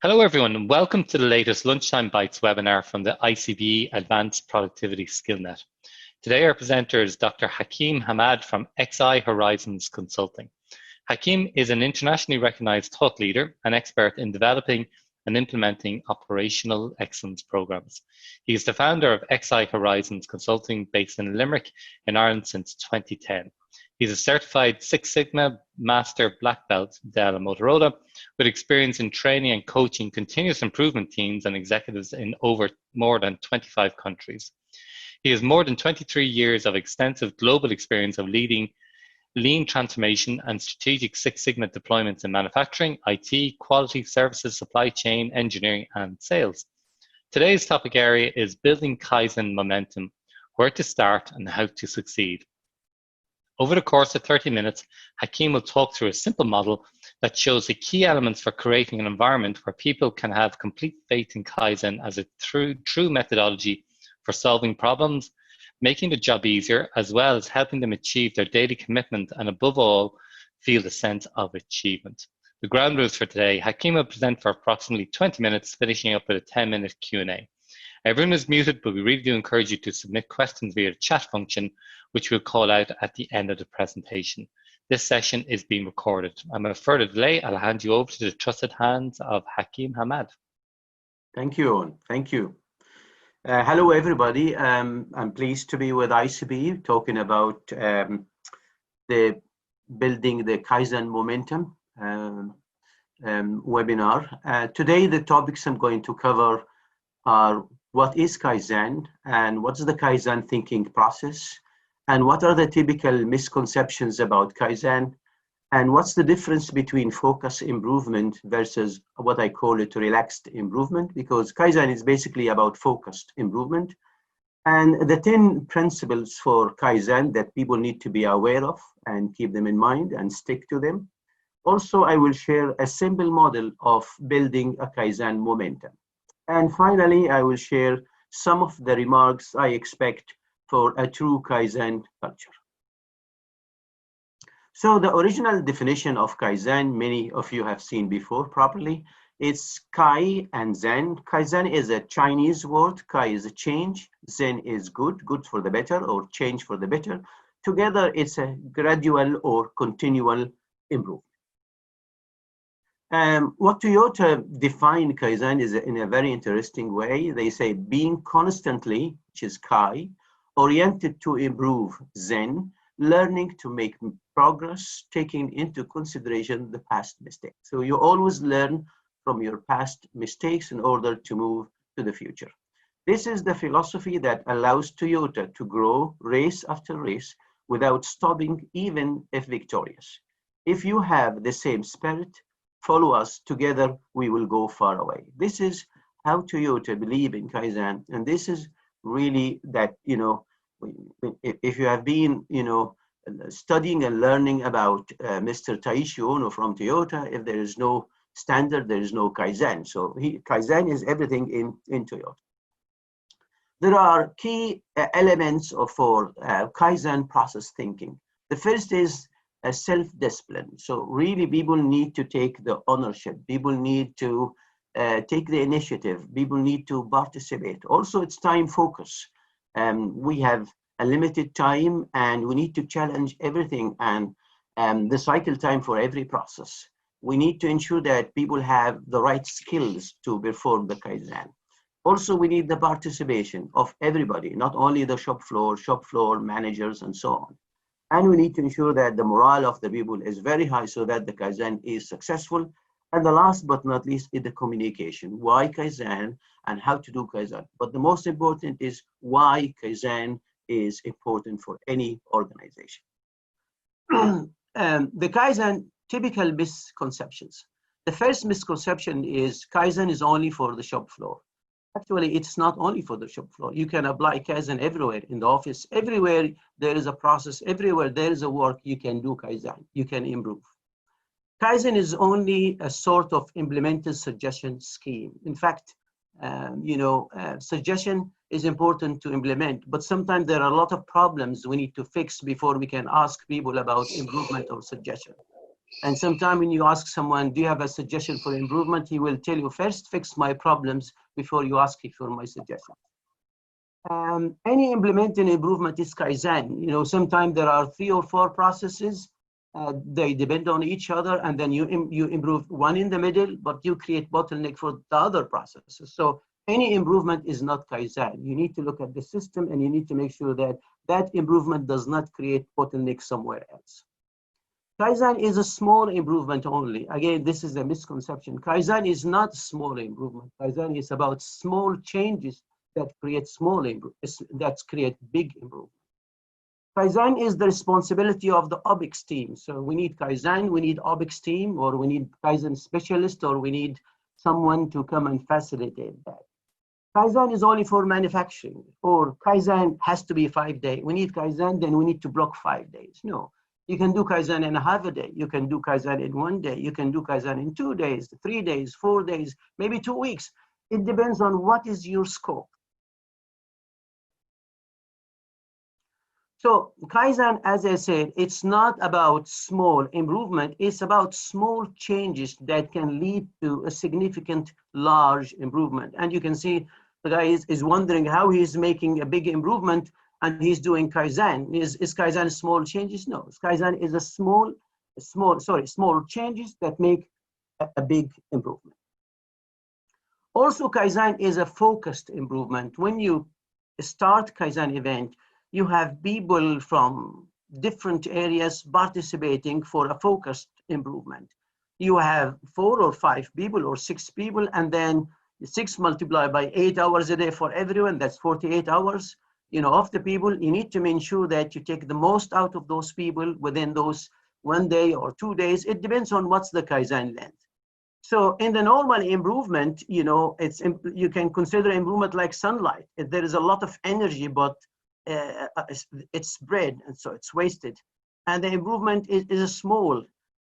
Hello everyone and welcome to the latest Lunchtime Bites webinar from the ICB Advanced Productivity SkillNet. Today our presenter is Dr. Hakeem Hammad from XI Horizons Consulting. Hakeem is an internationally recognized thought leader and expert in developing and implementing operational excellence programs. He is the founder of XI Horizons Consulting based in Limerick in Ireland since 2010. He's a certified Six Sigma Master Black Belt Dell and Motorola with experience in training and coaching continuous improvement teams and executives in more than 25 countries. He has more than 23 years of extensive global experience of leading lean transformation and strategic Six Sigma deployments in manufacturing, IT, quality, services, supply chain, engineering, and sales. Today's topic area is building Kaizen momentum, where to start and how to succeed. Over the course of 30 minutes, Hakeem will talk through a simple model that shows the key elements for creating an environment where people can have complete faith in Kaizen as a true methodology for solving problems, making the job easier, as well as helping them achieve their daily commitment and above all, feel a sense of achievement. The ground rules for today, Hakeem will present for approximately 20 minutes, finishing up with a 10-minute Q&A. Everyone is muted, but we really do encourage you to submit questions via the chat function, which we'll call out at the end of the presentation. This session is being recorded. And without further delay, I'll hand you over to the trusted hands of Hakeem Hammad. Thank you, Owen. Thank you. Hello, everybody. I'm pleased to be with ICB talking about the building the Kaizen Momentum webinar. Today, the topics I'm going to cover are what is Kaizen and what's the Kaizen thinking process, and what are the typical misconceptions about Kaizen, and what's the difference between focus improvement versus what I call it relaxed improvement, because Kaizen is basically about focused improvement, and the 10 principles for Kaizen that people need to be aware of and keep them in mind and stick to them. Also, I will share a simple model of building a Kaizen momentum. And finally, I will share some of the remarks I expect for a true Kaizen culture. So the original definition of Kaizen, many of you have seen before properly. It's Kai and Zen. Kaizen is a Chinese word. Kai is a change. Zen is good for the better or change for the better. Together, it's a gradual or continual improvement. What Toyota define Kaizen is in a very interesting way. They say being constantly, which is Kai, oriented to improve, Zen, learning to make progress, taking into consideration the past mistakes. So you always learn from your past mistakes in order to move to the future. This is the philosophy that allows Toyota to grow race after race without stopping, even if victorious. If you have the same spirit, follow us, together we will go far away. This is how Toyota believe in Kaizen, and this is really that, if you have been, studying and learning about Mr. Taishi Ono from Toyota, if there is no standard, there is no Kaizen. So Kaizen is everything in Toyota. There are key elements for Kaizen process thinking. The first is a self-discipline. So really people need to take the ownership. People need to take the initiative. People need to participate. Also, it's time focus. We have a limited time and we need to challenge everything and the cycle time for every process. We need to ensure that people have the right skills to perform the Kaizen. Also, we need the participation of everybody, not only the shop floor managers and so on. And we need to ensure that the morale of the people is very high so that the Kaizen is successful. And the last but not least is the communication. Why Kaizen and how to do Kaizen. But the most important is why Kaizen is important for any organization. The Kaizen typical misconceptions. The first misconception is Kaizen is only for the shop floor. Actually, it's not only for the shop floor. You can apply Kaizen everywhere, in the office, everywhere there is a process, everywhere there is a work, you can do Kaizen, you can improve. Kaizen is only a sort of implemented suggestion scheme. In fact, suggestion is important to implement, but sometimes there are a lot of problems we need to fix before we can ask people about improvement or suggestion. And sometimes when you ask someone, do you have a suggestion for improvement? He will tell you, first fix my problems before you ask me for my suggestion. Any implementing improvement is Kaizen. You know, sometimes there are 3 or 4 processes. They depend on each other, and then you improve one in the middle, but you create bottleneck for the other processes. So any improvement is not Kaizen. You need to look at the system, and you need to make sure that that improvement does not create bottleneck somewhere else. Kaizen is a small improvement only. Again, this is a misconception. Kaizen is not small improvement. Kaizen is about small changes that create big improvement. Kaizen is the responsibility of the OPEX team. So we need Kaizen, we need OPEX team, or we need Kaizen specialist, or we need someone to come and facilitate that. Kaizen is only for manufacturing, or Kaizen has to be 5 days. We need Kaizen, then we need to block 5 days. No, you can do Kaizen in a half a day. You can do Kaizen in 1 day. You can do Kaizen in 2 days, 3 days, 4 days, maybe 2 weeks. It depends on what is your scope. So Kaizen, as I said, it's not about small improvement. It's about small changes that can lead to a significant, large improvement. And you can see the guy is wondering how he's making a big improvement and he's doing Kaizen. Is Kaizen small changes? No, Kaizen is small changes that make a big improvement. Also, Kaizen is a focused improvement. When you start Kaizen event, you have people from different areas participating for a focused improvement. You have 4 or 5 people or 6 people, and then 6 multiplied by 8 hours a day for everyone, that's 48 hours. You know, of the people, you need to ensure that you take the most out of those people within those 1 day or 2 days. It depends on what's the Kaizen length. So in the normal improvement, you know, you can consider improvement like sunlight. There is a lot of energy, but it's spread, and so it's wasted. And the improvement is small.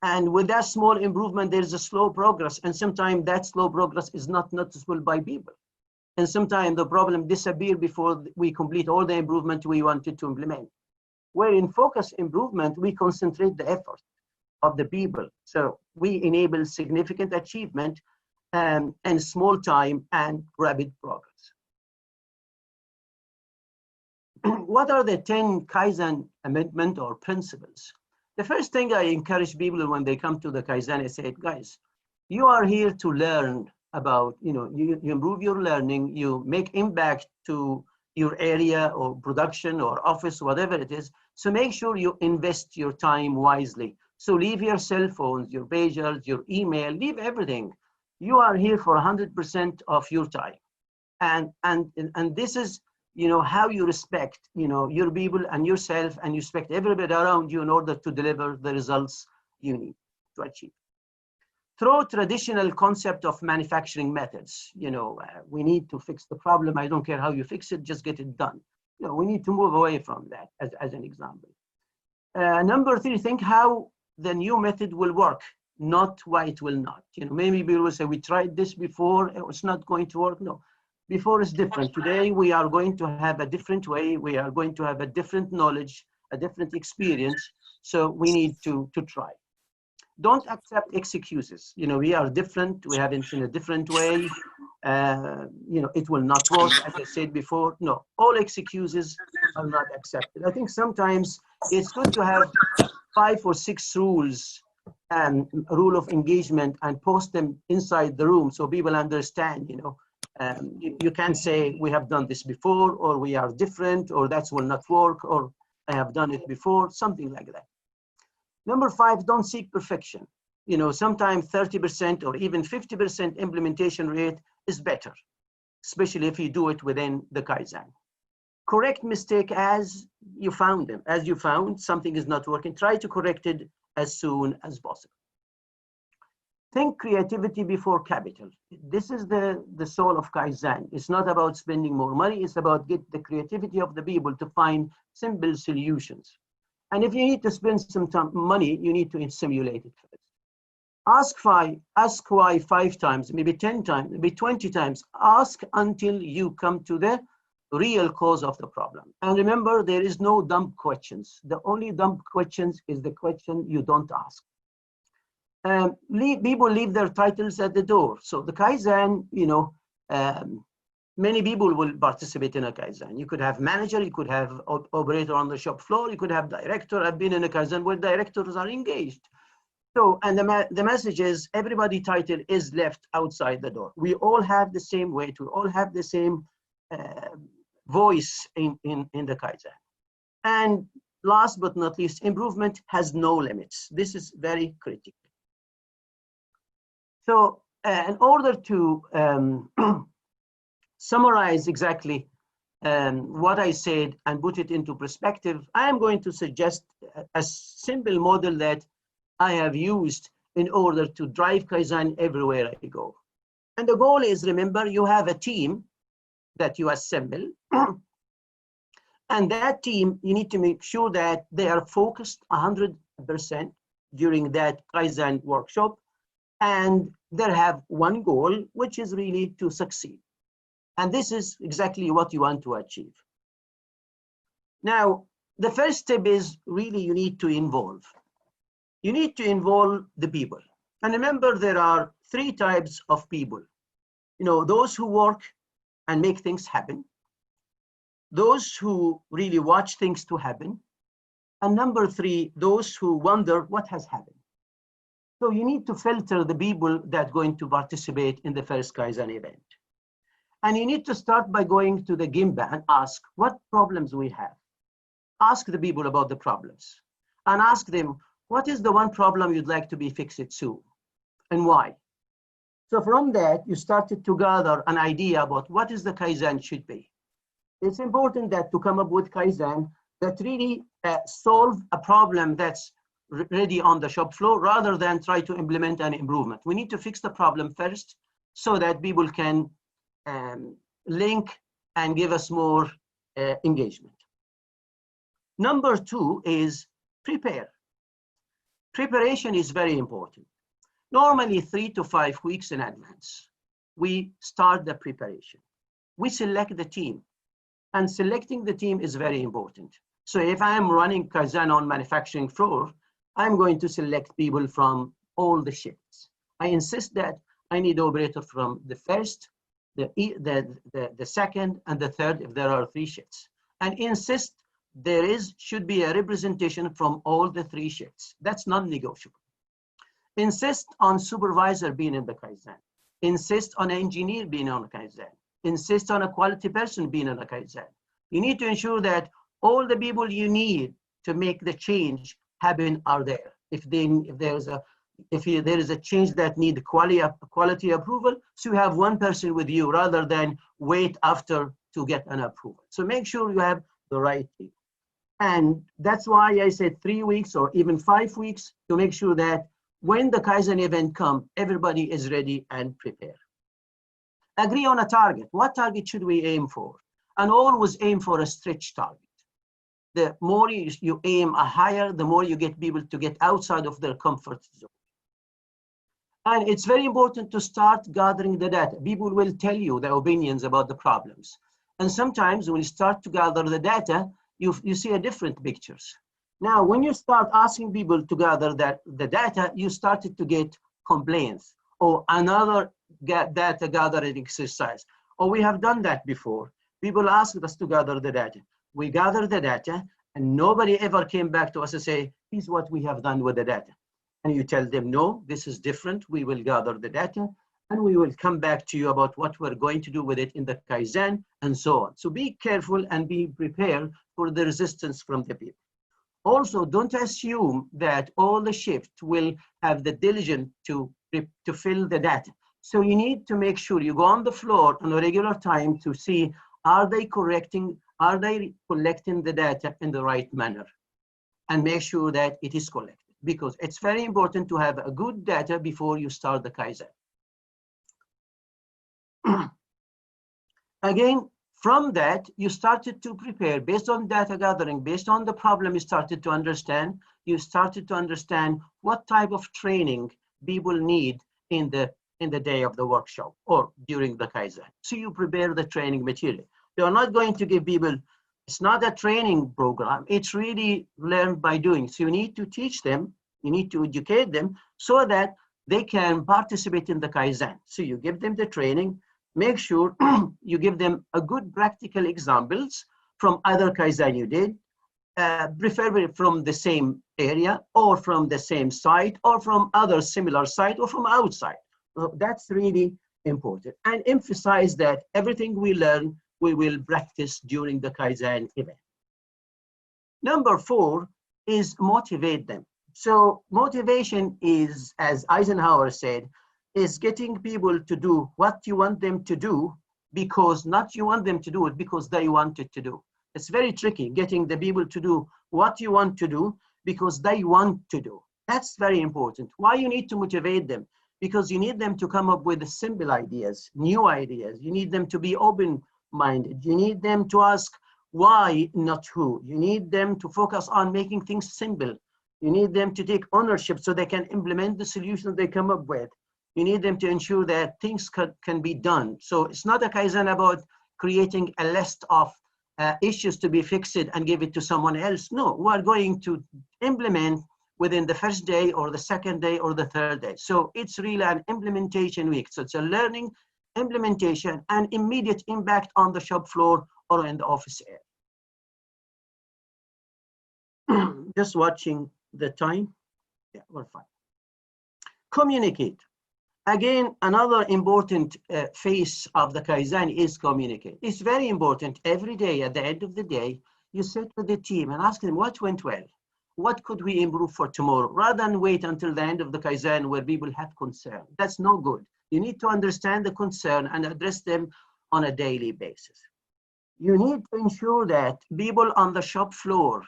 And with that small improvement, there's a slow progress. And sometimes that slow progress is not noticeable by people. And sometimes the problem disappears before we complete all the improvement we wanted to implement. Where in focus improvement, we concentrate the effort of the people. So we enable significant achievement and small time and rapid progress. What are the 10 Kaizen amendment or principles? The first thing I encourage people when they come to the Kaizen, I say, guys, you are here to learn about, you know, you improve your learning, you make impact to your area or production or office, whatever it is. So make sure you invest your time wisely. So leave your cell phones, your pagers, your email, leave everything. You are here for 100% of your time. And this is, you know, how you respect, you know, your people and yourself, and you respect everybody around you in order to deliver the results you need to achieve. Through traditional concept of manufacturing methods, you know, we need to fix the problem. I don't care how you fix it, just get it done. You know, we need to move away from that as an example. Number 3, think how the new method will work, not why it will not. You know, maybe people will say, we tried this before, it's not going to work. No. Before is different. Today, we are going to have a different way. We are going to have a different knowledge, a different experience. So we need to try. Don't accept excuses. You know, we are different. We have it in a different way. You know, it will not work, as I said before. No, all excuses are not accepted. I think sometimes it's good to have 5 or 6 rules and rule of engagement and post them inside the room so people understand, you know. You can't say we have done this before, or we are different, or that will not work, or I have done it before, something like that. Number 5, don't seek perfection. You know, sometimes 30% or even 50% implementation rate is better, especially if you do it within the Kaizen. Correct mistake as you found them. As you found something is not working, try to correct it as soon as possible. Think creativity before capital. This is the soul of Kaizen. It's not about spending more money. It's about get the creativity of the people to find simple solutions. And if you need to spend some money, you need to simulate it first. Ask why 5 times, maybe 10 times, maybe 20 times. Ask until you come to the real cause of the problem. And remember, there is no dumb questions. The only dumb questions is the question you don't ask. People leave their titles at the door. So the Kaizen, many people will participate in a Kaizen. You could have manager, you could have operator on the shop floor, you could have director. I've been in a Kaizen where directors are engaged. So, and the message is everybody title is left outside the door. We all have the same weight. We all have the same voice in the Kaizen. And last but not least, improvement has no limits. This is very critical. So in order to summarize exactly what I said and put it into perspective, I am going to suggest a simple model that I have used in order to drive Kaizen everywhere I go. And the goal is, remember, you have a team that you assemble. And that team, you need to make sure that they are focused 100% during that Kaizen workshop. And they have one goal, which is really to succeed. And this is exactly what you want to achieve. Now, the first step is really you need to involve. You need to involve the people. And remember, there are three types of people. Those who work and make things happen, those who really watch things to happen, and number three, those who wonder what has happened. So you need to filter the people that are going to participate in the first Kaizen event. And you need to start by going to the Gemba and ask what problems we have. Ask the people about the problems and ask them, what is the one problem you'd like to be fixed soon and why? So from that, you started to gather an idea about what is the Kaizen should be. It's important that to come up with Kaizen that really solve a problem that's ready on the shop floor rather than try to implement an improvement. We need to fix the problem first so that people can link and give us more engagement. Number two is prepare. Preparation is very important. Normally 3 to 5 weeks in advance, we start the preparation. We select the team, and selecting the team is very important. So if I'm running Kaizen on manufacturing floor, I'm going to select people from all the shifts. I insist that I need operator from the first, the second, and the third if there are 3 shifts. And insist should be a representation from all the 3 shifts. That's non-negotiable. Insist on supervisor being in the Kaizen. Insist on an engineer being on a Kaizen. Insist on a quality person being on a Kaizen. You need to ensure that all the people you need to make the change happen are there. If there is a change that need quality approval, so you have one person with you rather than wait after to get an approval. So make sure you have the right team. And that's why I said 3 weeks or even 5 weeks to make sure that when the Kaizen event comes, everybody is ready and prepared. Agree on a target. What target should we aim for? And always aim for a stretch target. The more you aim a higher, the more you get people to get outside of their comfort zone. And it's very important to start gathering the data. People will tell you their opinions about the problems. And sometimes when you start to gather the data, you see a different pictures. Now, when you start asking people to gather the data, you started to get complaints or another data gathering exercise. Or we have done that before. People asked us to gather the data. We gather the data and nobody ever came back to us and say, here's what we have done with the data. And you tell them, no, this is different. We will gather the data and we will come back to you about what we're going to do with it in the Kaizen and so on. So be careful and be prepared for the resistance from the people. Also, don't assume that all the shift will have the diligence to fill the data. So you need to make sure you go on the floor on a regular time to see, are they collecting the data in the right manner? And make sure that it is collected, because it's very important to have a good data before you start the Kaizen. Again, from that, you started to prepare based on data gathering, based on the problem you started to understand. You started to understand what type of training people need in the day of the workshop or during the Kaizen. So you prepare the training material. You're not going to give people, it's not a training program, it's really learned by doing. So you need to teach them You need to educate them so that they can participate in the Kaizen. So you give them the training, make sure you give them a good practical examples from other Kaizen you did, preferably from the same area or from the same site or from other similar site or from outside. So that's really important. And emphasize that everything we learn, we will practice during the Kaizen event. Number 4 is motivate them. So motivation is, as Eisenhower said, is getting people to do what you want them to do, because not you want them to do it because they want it to do. It's very tricky getting the people to do what you want to do because they want to do. That's very important. Why you need to motivate them? Because you need them to come up with simple ideas, new ideas. You need them to be open-minded. You need them to ask why, not who. You need them to focus on making things simple. You need them to take ownership so they can implement the solutions they come up with. You need them to ensure that things can be done. So it's not a Kaizen about creating a list of issues to be fixed and give it to someone else. No, we're going to implement within the first day or the second day or the third day. So it's really an implementation week. So it's a learning, implementation, and immediate impact on the shop floor or in the office area. Just watching the time. Yeah, we're fine. Communicate. Again, another important phase of the Kaizen is communicate. It's very important. Every day, at the end of the day, you sit with the team and ask them what went well. What could we improve for tomorrow? Rather than wait until the end of the Kaizen where people have concern. That's no good. You need to understand the concern and address them on a daily basis. You need to ensure that people on the shop floor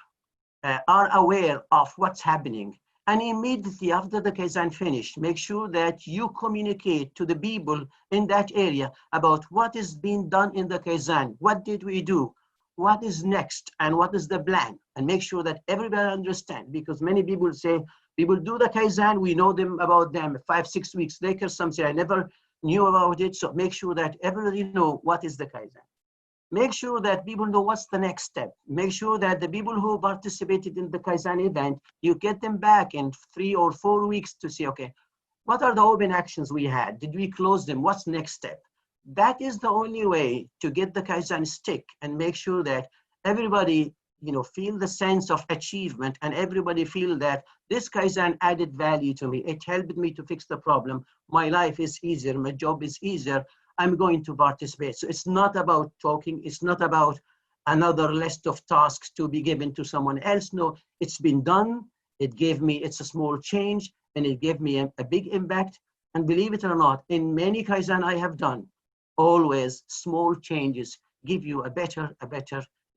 are aware of what's happening. And immediately after the Kaizen finished, make sure that you communicate to the people in that area about what is being done in the Kaizen. What did we do? What is next? And what is the plan? And make sure that everybody understands, because many people say, people do the Kaizen, we know them about them 5-6 weeks later. Some say, I never knew about it. So make sure that everybody know what is the Kaizen. Make sure that people know what's the next step. Make sure that the people who participated in the Kaizen event, you get them back in 3 or 4 weeks to say, okay, what are the open actions we had? Did we close them? What's next step? That is the only way to get the Kaizen stick and make sure that everybody, feel the sense of achievement and everybody feel that this Kaizen added value to me. It helped me to fix the problem. My life is easier. My job is easier. I'm going to participate. So it's not about talking. It's not about another list of tasks to be given to someone else. No, it's been done. It's a small change, and it gave me a big impact. And believe it or not, in many Kaizen I have done, always small changes give you a better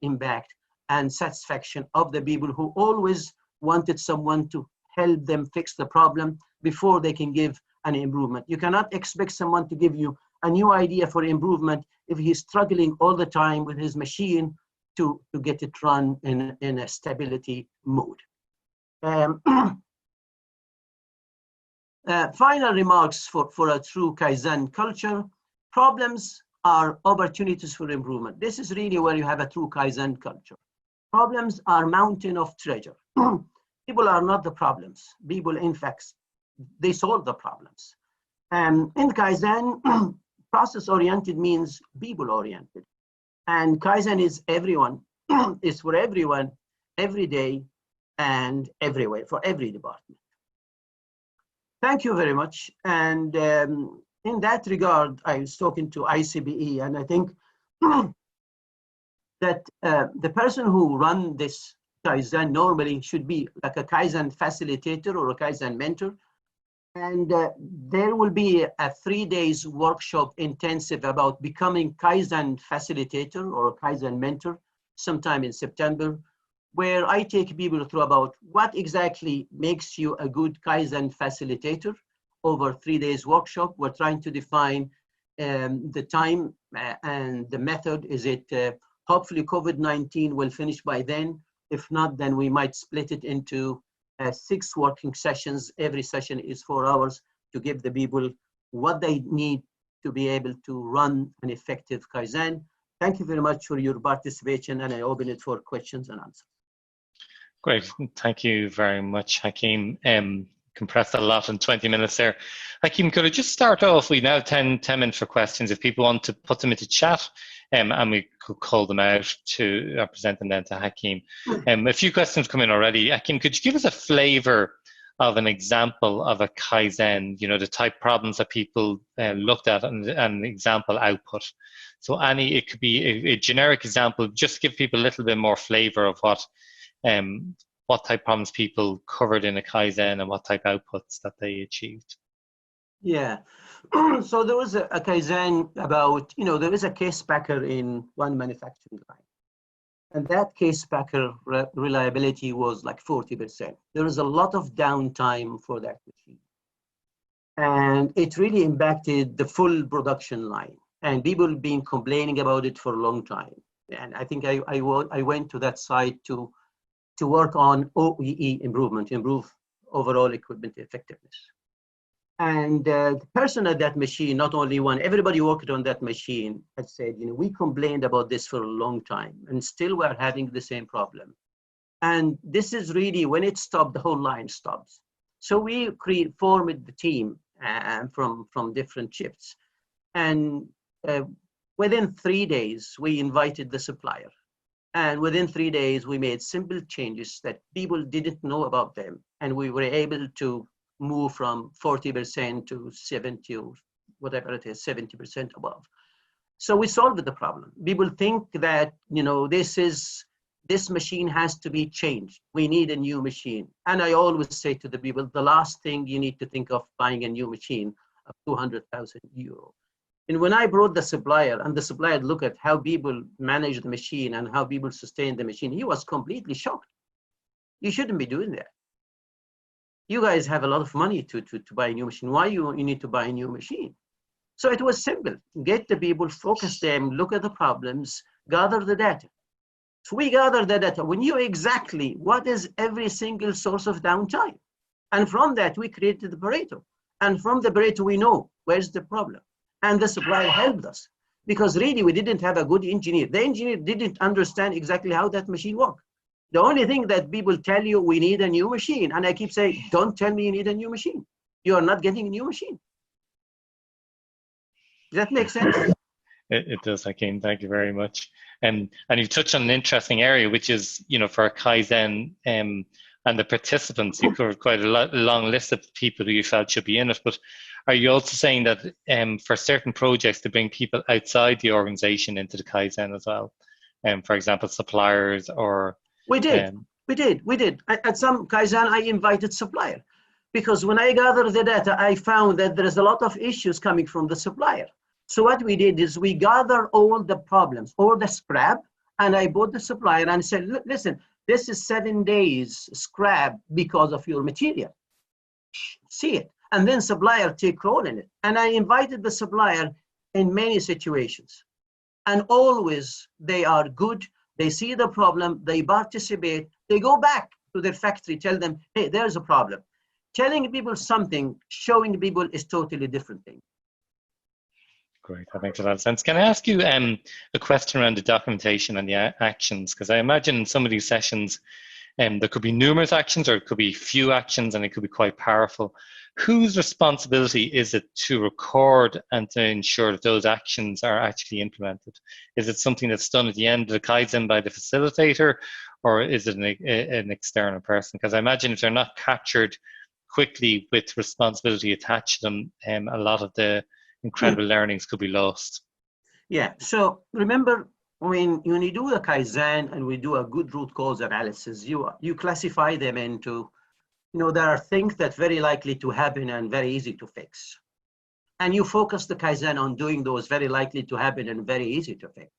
impact and satisfaction of the people who always wanted someone to help them fix the problem before they can give an improvement. You cannot expect someone to give you a new idea for improvement if he's struggling all the time with his machine to get it run in a stability mode. Final remarks for a true Kaizen culture. Problems are opportunities for improvement. This is really where you have a true Kaizen culture. Problems are mountain of treasure. People are not the problems. People, in fact, they solve the problems. In Kaizen, process-oriented means people-oriented. And Kaizen is everyone, is for everyone, every day, and everywhere, for every department. Thank you very much. And in that regard, I was talking to ICBE, and I think that the person who runs this Kaizen normally should be like a Kaizen facilitator or a Kaizen mentor. And there will be a 3 days workshop intensive about becoming Kaizen facilitator or Kaizen mentor sometime in September, where I take people through about what exactly makes you a good Kaizen facilitator over 3 days workshop. We're trying to define the time and the method. Is it hopefully COVID-19 will finish by then? If not, then we might split it into 6 working sessions. Every session is 4 hours to give the people what they need to be able to run an effective Kaizen. Thank you very much for your participation, and I open it for questions and answers. Great. Thank you very much, Hakeem. Compressed a lot in 20 minutes there. Hakeem, could I just start off? We now have 10 minutes for questions. If people want to put them into chat, and we could call them out to present them then to Hakeem. A few questions come in already. Hakeem, could you give us a flavor of an example of a Kaizen, the type problems that people looked at and an example output? So it could be a generic example, just to give people a little bit more flavor of what type problems people covered in a Kaizen and what type outputs that they achieved. Yeah. So there was a Kaizen about, there is a case packer in one manufacturing line. And that case packer reliability was like 40%. There was a lot of downtime for that machine. And it really impacted the full production line. And people have been complaining about it for a long time. And I think I went to that site to work on OEE improvement, improve overall equipment effectiveness. And the person at that machine, not only one, everybody worked on that machine, had said, we complained about this for a long time and still we're having the same problem. And this is really, when it stopped, the whole line stops. So we formed the team from different shifts. And within 3 days, we invited the supplier. And within 3 days, we made simple changes that people didn't know about them. And we were able to move from 40% to 70 or whatever it is, 70% above. So we solved the problem. People think that, this machine has to be changed. We need a new machine. And I always say to the people, the last thing you need to think of buying a new machine of 200,000 euro. And when I brought the supplier and the supplier looked at how people manage the machine and how people sustain the machine, he was completely shocked. You shouldn't be doing that. You guys have a lot of money to buy a new machine. Why you need to buy a new machine? So it was simple. Get the people, focus them, look at the problems, gather the data. So we gather the data. We knew exactly what is every single source of downtime. And from that, we created the Pareto. And from the Pareto, we know where's the problem. And the supplier helped us because really we didn't have a good engineer. The engineer didn't understand exactly how that machine worked. The only thing that people tell you, we need a new machine. And I keep saying, don't tell me you need a new machine. You are not getting a new machine. Does that make sense? It does, Hakeem. Thank you very much. And you've touched on an interesting area, which is, for Kaizen and the participants. You covered quite a long list of people who you felt should be in it. But are you also saying that for certain projects to bring people outside the organization into the Kaizen as well? For example, suppliers or... We did. At some Kaizen, I invited supplier because when I gathered the data, I found that there is a lot of issues coming from the supplier. So what we did is we gathered all the problems, all the scrap, and I bought the supplier and said, listen, this is 7 days scrap because of your material. See it. And then supplier take role in it. And I invited the supplier in many situations. And always they are good. They see the problem, they participate, they go back to their factory, tell them, hey, there's a problem. Telling people something, showing people is totally different thing. Great, that makes a lot of sense. Can I ask you a question around the documentation and the actions? Because I imagine in some of these sessions, there could be numerous actions or it could be few actions and it could be quite powerful. Whose responsibility is it to record and to ensure that those actions are actually implemented? Is it something that's done at the end of the Kaizen by the facilitator, or is it an external person? Because I imagine if they're not captured quickly with responsibility attached to them, a lot of the incredible learnings could be lost. Yeah, so remember, when you do a Kaizen and we do a good root cause analysis, you classify them into, there are things that very likely to happen and very easy to fix. And you focus the Kaizen on doing those very likely to happen and very easy to fix.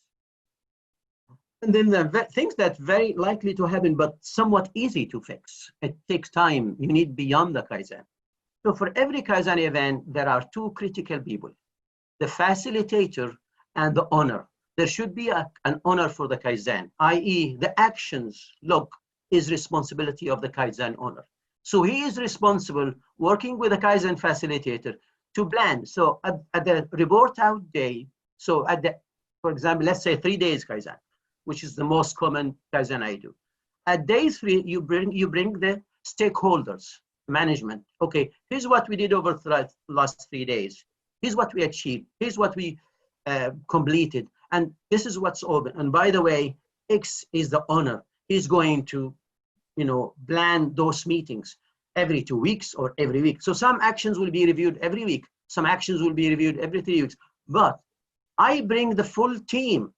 And then the things that very likely to happen, but somewhat easy to fix. It takes time. You need beyond the Kaizen. So for every Kaizen event, there are two critical people, the facilitator and the owner. There should be an owner for the Kaizen, i.e. the actions log is responsibility of the Kaizen owner. So he is responsible working with the Kaizen facilitator to plan. So at the report out day, for example, let's say 3 days Kaizen, which is the most common Kaizen I do. At day 3, you bring the stakeholders, management. Okay, here's what we did over the last 3 days. Here's what we achieved. Here's what we completed. And this is what's open. And by the way, X is the owner. He's going to, plan those meetings every 2 weeks or every week. So some actions will be reviewed every week. Some actions will be reviewed every 3 weeks. But I bring the full team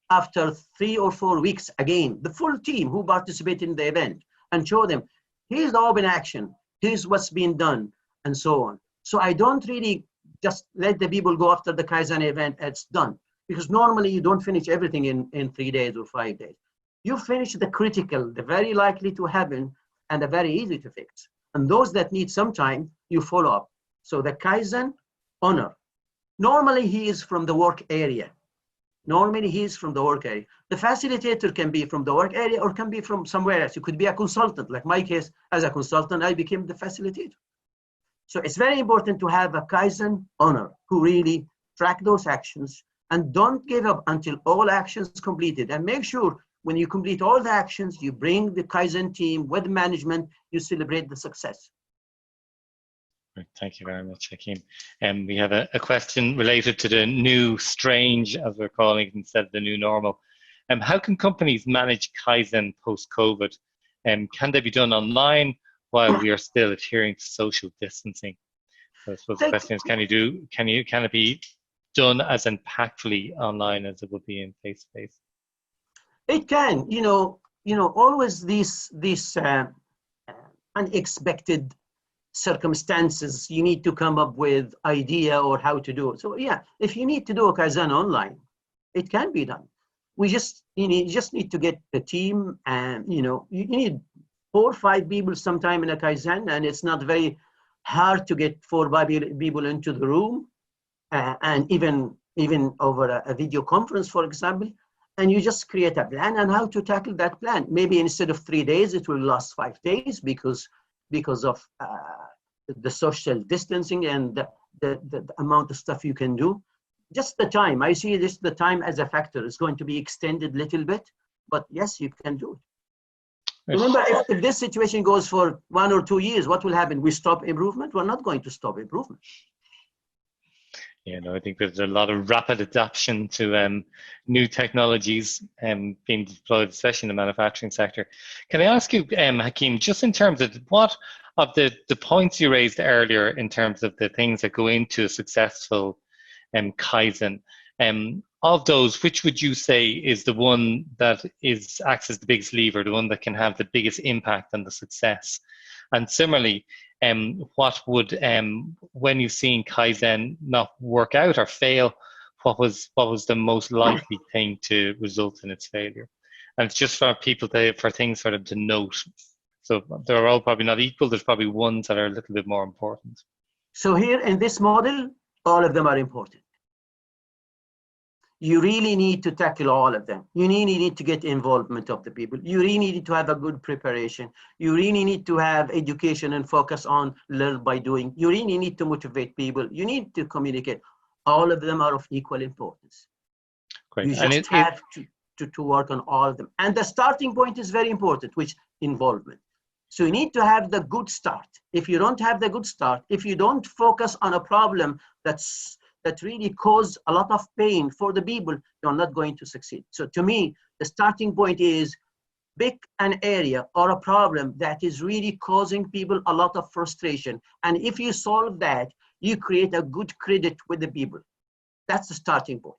after 3 or 4 weeks again, the full team who participated in the event, and show them, here's the open action, here's what's been done, and so on. So I don't really just let the people go after the Kaizen event, it's done. Because normally you don't finish everything in 3 days or 5 days. You finish the critical, the very likely to happen, and the very easy to fix. And those that need some time, you follow up. So the Kaizen owner, normally he is from the work area. Normally he is from the work area. The facilitator can be from the work area or can be from somewhere else. You could be a consultant. Like my case, as a consultant, I became the facilitator. So it's very important to have a Kaizen owner who really track those actions and don't give up until all actions completed. And make sure when you complete all the actions, you bring the Kaizen team with management, you celebrate the success. Thank you very much, Hakeem. We have a question related to the new strange, as we're calling it, instead of the new normal. How can companies manage Kaizen post-COVID? Can they be done online while we are still adhering to social distancing? So I suppose the question is, can it be done as impactfully online as it would be in face-to-face? It can, always these unexpected circumstances, you need to come up with idea or how to do it. So yeah, if you need to do a Kaizen online, it can be done. You just need to get the team, and you need 4 or 5 people sometime in a Kaizen, and it's not very hard to get 4 or 5 people into the room, and even over a video conference, for example, and you just create a plan and how to tackle that plan. Maybe instead of 3 days, it will last 5 days because of the social distancing and the amount of stuff you can do. Just the time, I see this, the time as a factor is going to be extended a little bit, but yes, you can do it. Remember, if this situation goes for 1 or 2 years, what will happen? We stop improvement? We're not going to stop improvement. I think there's a lot of rapid adoption to new technologies being deployed, especially in the manufacturing sector. Can I ask you, Hakeem, just in terms of what of the points you raised earlier in terms of the things that go into a successful Kaizen, of those, which would you say is the one that acts as the biggest lever, the one that can have the biggest impact on the success? And similarly, what would, when you've seen Kaizen not work out or fail, what was the most likely thing to result in its failure? And it's just for people for things for them to note. So they're all probably not equal. There's probably ones that are a little bit more important. So here in this model, all of them are important. You really need to tackle all of them. You really need to get involvement of the people. You really need to have a good preparation. You really need to have education and focus on learn by doing. You really need to motivate people. You need to communicate. All of them are of equal importance. Great. You just have to work on all of them. And the starting point is very important, which involvement. So you need to have the good start. If you don't have the good start, if you don't focus on a problem that really cause a lot of pain for the people, you're not going to succeed. So to me, the starting point is pick an area or a problem that is really causing people a lot of frustration. And if you solve that, you create a good credit with the people. That's the starting point.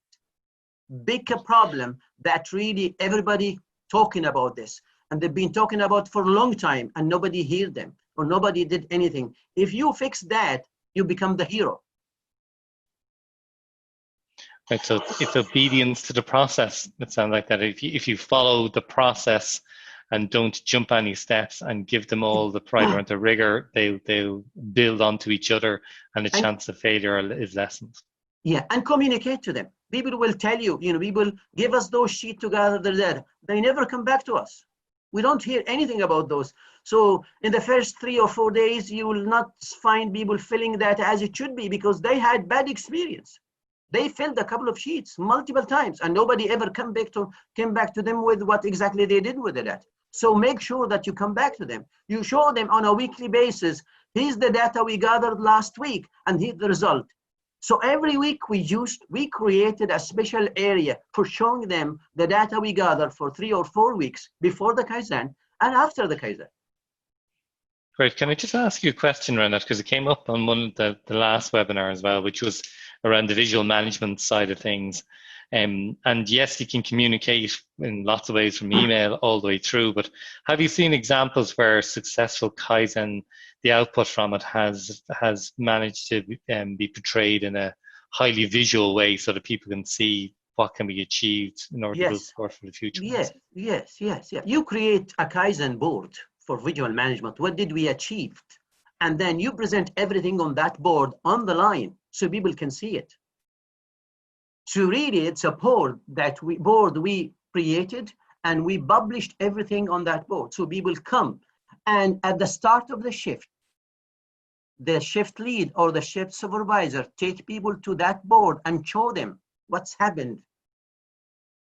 Pick a problem that really everybody talking about this, and they've been talking about for a long time and nobody heard them or nobody did anything. If you fix that, you become the hero. Right, so it's obedience to the process. It sounds like that. If you follow the process and don't jump any steps and give them all the prior amount of rigor, they'll build onto each other, and the chance of failure is lessened. Yeah, and communicate to them. People will tell you, people give us those sheets to gather the data. They never come back to us. We don't hear anything about those. So in the first 3 or 4 days, you will not find people filling that as it should be because they had bad experience. They filled a couple of sheets multiple times and nobody ever came back to them with what exactly they did with that. So make sure that you come back to them. You show them on a weekly basis, here's the data we gathered last week, and here's the result. So every week we created a special area for showing them the data we gathered for 3 or 4 weeks before the Kaizen and after the Kaizen. Great. Can I just ask you a question around that? Because it came up on one of the last webinar as well, which was around the visual management side of things. And yes, you can communicate in lots of ways from email all the way through, but have you seen examples where successful Kaizen, the output from it has managed to be portrayed in a highly visual way so that people can see what can be achieved in order to build support for the future? Yes. You create a Kaizen board for visual management. What did we achieve? And then you present everything on that board on the line so people can see it. So really, it's a board we created, and we published everything on that board. So people come, and at the start of the shift lead or the shift supervisor take people to that board and show them what's happened.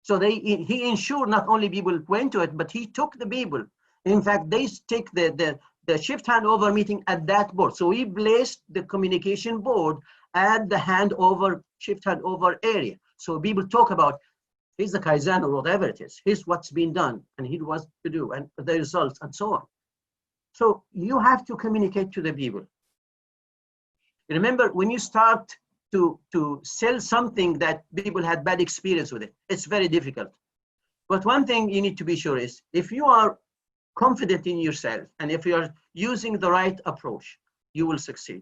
So he ensured not only people went to it, but he took the people. In fact, they take the shift handover meeting at that board. So we placed the communication board at the shift handover area. So people talk about, here's the Kaizen or whatever it is, here's what's been done, and here's what to do, and the results, and so on. So you have to communicate to the people. Remember, when you start to sell something that people had bad experience with it, it's very difficult. But one thing you need to be sure is, if you are confident in yourself, and if you are using the right approach, you will succeed.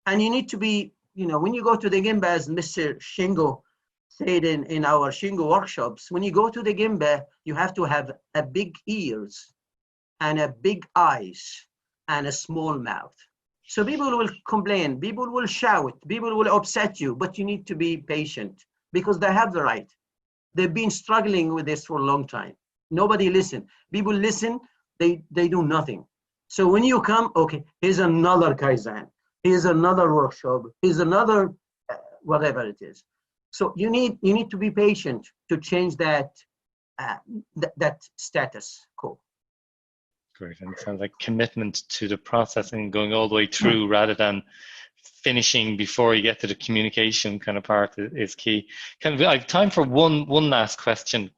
And you need to be, when you go to the Gemba, as Mr. Shingo said in our Shingo workshops, when you go to the Gemba, you have to have a big ears and a big eyes and a small mouth. So people will complain, people will shout, people will upset you, but you need to be patient because they have the right. They've been struggling with this for a long time. Nobody listen. People listen, they do nothing. So when you come, okay, here's another Kaizen, here's another workshop, here's another whatever it is. So you need to be patient to change that status quo. Great, and it sounds like commitment to the process and going all the way through rather than finishing before you get to the communication kind of part is key. I have time for one last question.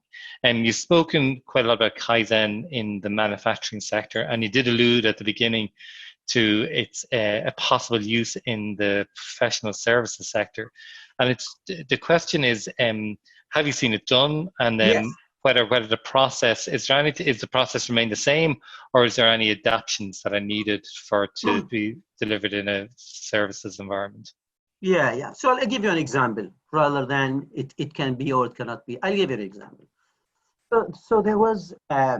You've spoken quite a lot about Kaizen in the manufacturing sector, and you did allude at the beginning to its a possible use in the professional services sector. And the question is, have you seen it done? And then Yes. whether the process, is the process remain the same, or is there any adaptations that are needed for it to be delivered in a services environment? Yeah. So I'll give you an example rather than it can be or it cannot be. I'll give you an example. So there was a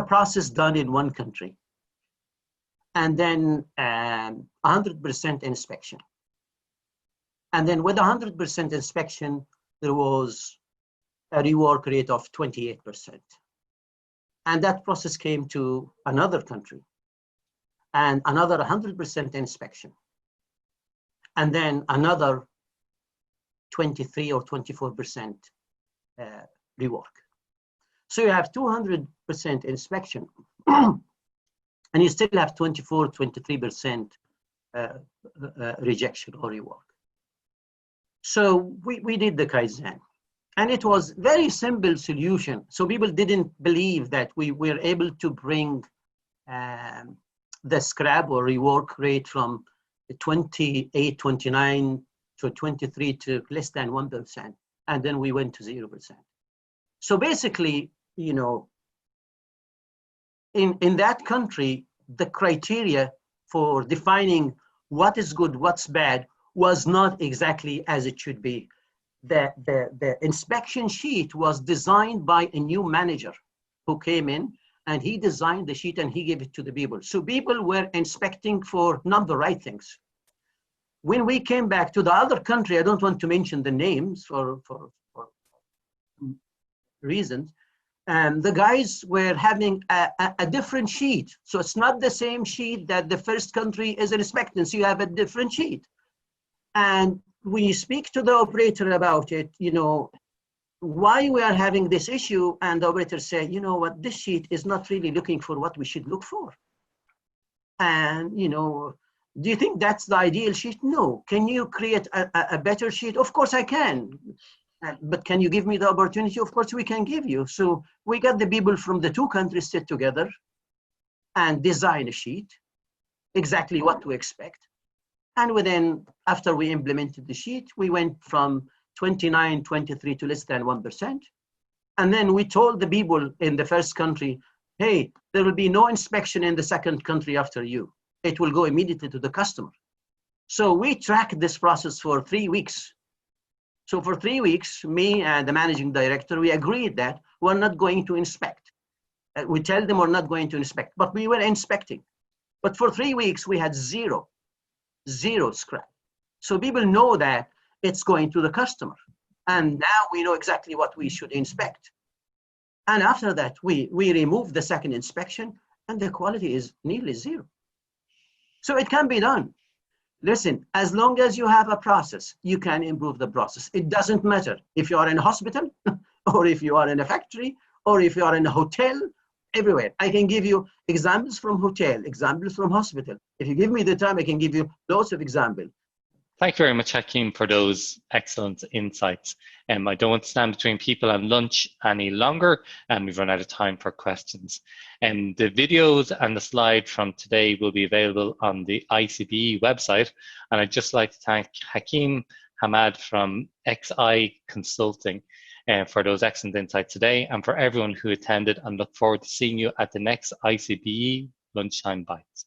process done in one country, and then 100% inspection. And then with 100% inspection, there was a rework rate of 28%. And that process came to another country, and another 100% inspection. And then another 23 or 24% rework. So you have 200% inspection, and you still have 24, 23% rejection or rework. So we did the Kaizen, and it was very simple solution. So people didn't believe that we were able to bring the scrap or rework rate from 28, 29 to 23 to less than 1%. And then we went to 0%. So basically, in that country, the criteria for defining what is good, what's bad, was not exactly as it should be. The inspection sheet was designed by a new manager who came in, and he designed the sheet and he gave it to the people. So people were inspecting for not the right things. When we came back to the other country, I don't want to mention the names for reasons, and the guys were having a different sheet. So it's not the same sheet that the first country is inspecting, so you have a different sheet. And when you speak to the operator about it, why we are having this issue, and the operator say, you know what, this sheet is not really looking for what we should look for. And, you know, do you think that's the ideal sheet? No. Can you create a better sheet? Of course I can. But can you give me the opportunity? Of course we can give you. So we got the people from the two countries sit together and design a sheet, exactly what to expect. And within, after we implemented the sheet, we went from 29, 23 to less than 1%. And then we told the people in the first country, hey, there will be no inspection in the second country after you. It will go immediately to the customer. So we tracked this process for 3 weeks. So for 3 weeks, me and the managing director, we agreed that we're not going to inspect. We tell them we're not going to inspect, but we were inspecting. But for 3 weeks, we had zero scrap. So people know that it's going to the customer. And now we know exactly what we should inspect. And after that, we remove the second inspection and the quality is nearly zero. So it can be done. Listen, as long as you have a process, you can improve the process. It doesn't matter if you are in a hospital or if you are in a factory or if you are in a hotel, everywhere. I can give you examples from hotel, examples from hospital. If you give me the time, I can give you lots of examples. Thank you very much, Hakeem, for those excellent insights. I don't want to stand between people and lunch any longer, and we've run out of time for questions. The videos and the slide from today will be available on the ICB website. And I'd just like to thank Hakeem Hammad from XI Consulting for those excellent insights today, and for everyone who attended, and look forward to seeing you at the next ICB Lunchtime Bites.